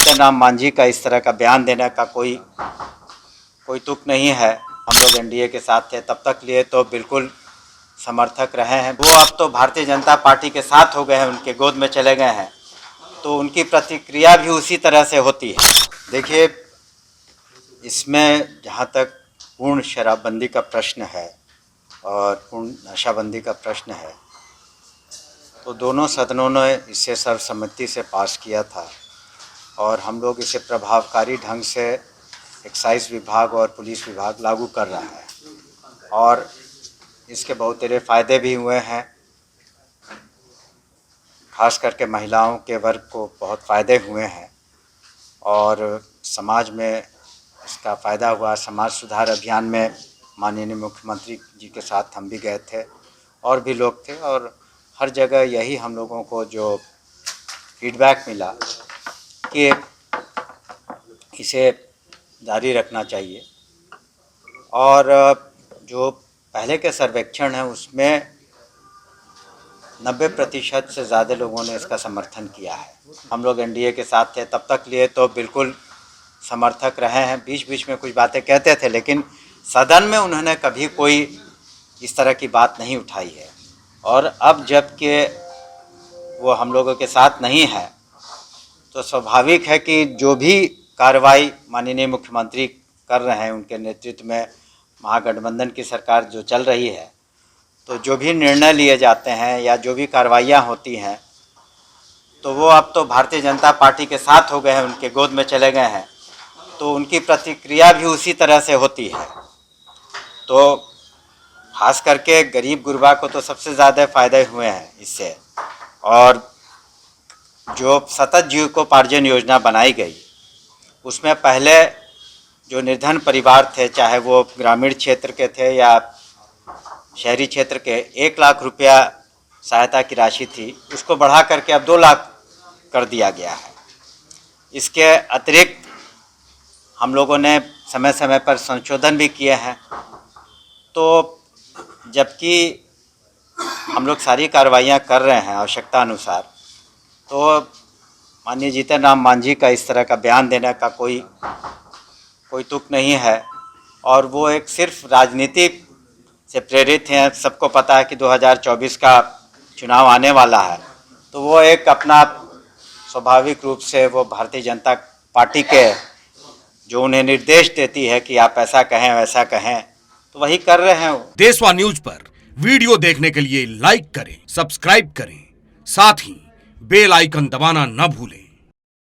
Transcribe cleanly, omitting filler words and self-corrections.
जीतन राम मांझी का इस तरह का बयान देने का कोई तुक नहीं है। हम लोग एनडीए के साथ थे तब तक लिए तो बिल्कुल समर्थक रहे हैं। वो अब तो भारतीय जनता पार्टी के साथ हो गए हैं, उनके गोद में चले गए हैं, तो उनकी प्रतिक्रिया भी उसी तरह से होती है। देखिए, इसमें जहाँ तक पूर्ण शराबबंदी का प्रश्न है और पूर्ण नशाबंदी का प्रश्न है, तो दोनों सदनों ने इसे सर्वसम्मति से पास किया था और हम लोग इसे प्रभावकारी ढंग से एक्साइज विभाग और पुलिस विभाग लागू कर रहा है और इसके बहुत तेरे फ़ायदे भी हुए हैं। खास करके महिलाओं के वर्ग को बहुत फ़ायदे हुए हैं और समाज में इसका फ़ायदा हुआ। समाज सुधार अभियान में माननीय मुख्यमंत्री जी के साथ हम भी गए थे और भी लोग थे और हर जगह यही हम लोगों को जो फीडबैक मिला कि इसे जारी रखना चाहिए। और जो पहले के सर्वेक्षण है उसमें 90% से ज़्यादा लोगों ने इसका समर्थन किया है। हम लोग एनडीए के साथ थे तब तक लिए तो बिल्कुल समर्थक रहे हैं। बीच बीच में कुछ बातें कहते थे, लेकिन सदन में उन्होंने कभी कोई इस तरह की बात नहीं उठाई है। और अब जबकि वो हम लोगों के साथ नहीं है तो स्वाभाविक है कि जो भी कार्रवाई माननीय मुख्यमंत्री कर रहे हैं, उनके नेतृत्व में महागठबंधन की सरकार जो चल रही है, तो जो भी निर्णय लिए जाते हैं या जो भी कार्रवाइयाँ होती हैं, तो वो अब तो भारतीय जनता पार्टी के साथ हो गए हैं, उनके गोद में चले गए हैं, तो उनकी प्रतिक्रिया भी उसी तरह से होती है। तो खास करके गरीब गुरबा को तो सबसे ज़्यादा फ़ायदे हुए हैं इससे। और जो सतत जीविकोपार्जन योजना बनाई गई, उसमें पहले जो निर्धन परिवार थे, चाहे वो ग्रामीण क्षेत्र के थे या शहरी क्षेत्र के, 1 लाख रुपया सहायता की राशि थी, उसको बढ़ा करके अब 2 लाख कर दिया गया है। इसके अतिरिक्त हम लोगों ने समय समय पर संशोधन भी किए हैं। तो जबकि हम लोग सारी कार्रवाइयाँ कर रहे हैं आवश्यकता अनुसार, तो माननीय जीतन राम मांझी का इस तरह का बयान देने का कोई तुक नहीं है और वो एक सिर्फ राजनीतिक से प्रेरित हैं। सबको पता है कि 2024 का चुनाव आने वाला है, तो वो एक अपना स्वाभाविक रूप से वो भारतीय जनता पार्टी के जो उन्हें निर्देश देती है कि आप ऐसा कहें वैसा कहें, तो वही कर रहे हैं। देशवा न्यूज पर वीडियो देखने के लिए लाइक करें, सब्सक्राइब करें, साथ ही बेल आइकन दबाना न भूलें।